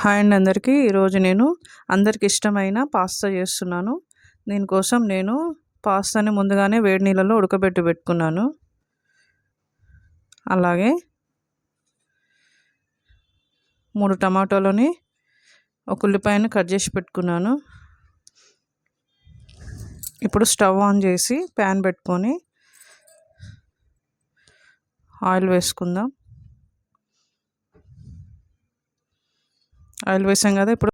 Hi అండి అందరికీ. ఈరోజు నేను అందరికి ఇష్టమైన పాస్తా చేస్తున్నాను. దీనికోసం నేను పాస్తాని ముందుగానే వేడి నీళ్ళలో ఉడకబెట్టి పెట్టుకున్నాను. అలాగే 3 టమాటోలని, ఒక ఉల్లిపాయని కట్ చేసి పెట్టుకున్నాను. ఇప్పుడు స్టవ్ ఆన్ చేసి ప్యాన్ పెట్టుకొని ఆయిల్ వేసుకుందాం. ఆయిల్ వేసాం కదా, ఇప్పుడు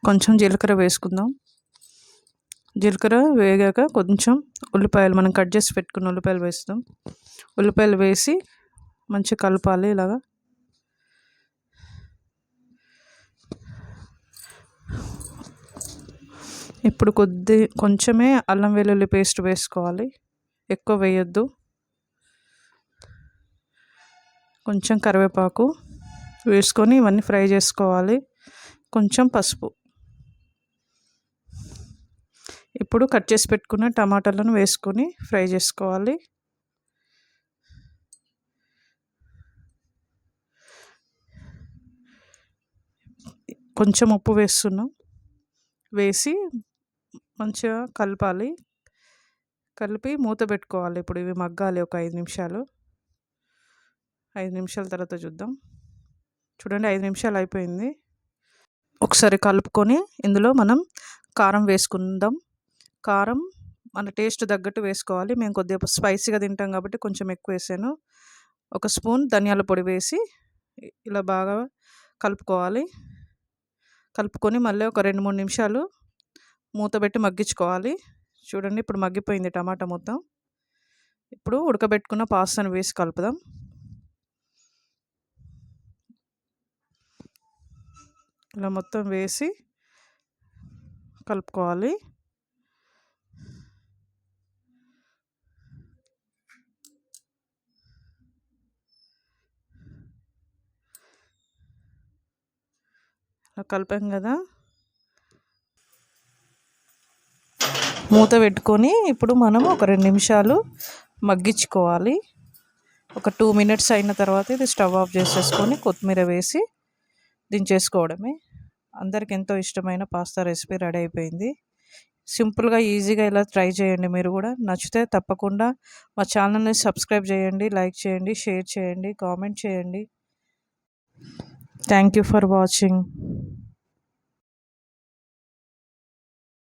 కొంచెం జీలకర్ర వేసుకుందాం. జీలకర్ర వేగాక కొంచెం ఉల్లిపాయలు, మనం కట్ చేసి పెట్టుకున్న ఉల్లిపాయలు వేస్తాం. ఉల్లిపాయలు వేసి మంచిగా కలపాలి ఇలాగా. ఇప్పుడు కొంచెమే అల్లం వెల్లుల్లి పేస్ట్ వేసుకోవాలి, ఎక్కువ వేయొద్దు. కొంచెం కరివేపాకు వేసుకొని ఇవన్నీ ఫ్రై చేసుకోవాలి. కొంచెం పసుపు. ఇప్పుడు కట్ చేసి పెట్టుకున్న టమాటాలను వేసుకొని ఫ్రై చేసుకోవాలి. కొంచెం ఉప్పు వేస్తున్నాం. వేసి మంచిగా కలపాలి. కలిపి మూత పెట్టుకోవాలి. ఇప్పుడు ఇవి మగ్గాలి ఒక 5 నిమిషాలు. 5 నిమిషాల తర్వాత చూద్దాం. చూడండి, 5 నిమిషాలు అయిపోయింది. ఒకసారి కలుపుకొని ఇందులో మనం కారం వేసుకుందాం. కారం మన టేస్ట్ తగ్గట్టు వేసుకోవాలి. మేము కొద్దిగా స్పైసీగా తింటాం కాబట్టి కొంచెం ఎక్కువ వేసాను. 1 స్పూన్ ధనియాల పొడి వేసి ఇలా బాగా కలుపుకోవాలి. కలుపుకొని మళ్ళీ ఒక 2-3 నిమిషాలు మూత పెట్టి మగ్గించుకోవాలి. చూడండి, ఇప్పుడు మగ్గిపోయింది టమాటా మొత్తం. ఇప్పుడు ఉడకబెట్టుకున్న పాస్తాను వేసి కలుపుదాం. ఇలా మొత్తం వేసి కలుపుకోవాలి. అలా కలిపాం కదా, మూత పెట్టుకొని ఇప్పుడు మనం ఒక 2 నిమిషాలు మగ్గించుకోవాలి. ఒక 2 మినిట్స్ అయిన తర్వాత ఇది స్టవ్ ఆఫ్ చేసేసుకొని కొత్తిమీర వేసి దించేసుకోవడమే. అందరికి ఎంతో ఇష్టమైన పాస్తా రెసిపీ రెడీ అయిపోయింది. సింపుల్గా, ఈజీగా ఇలా ట్రై చేయండి మీరు కూడా. నచ్చితే తప్పకుండా మా ఛానల్ని సబ్స్క్రైబ్ చేయండి, లైక్ చేయండి, షేర్ చేయండి, కామెంట్ చేయండి. Thank you for watching.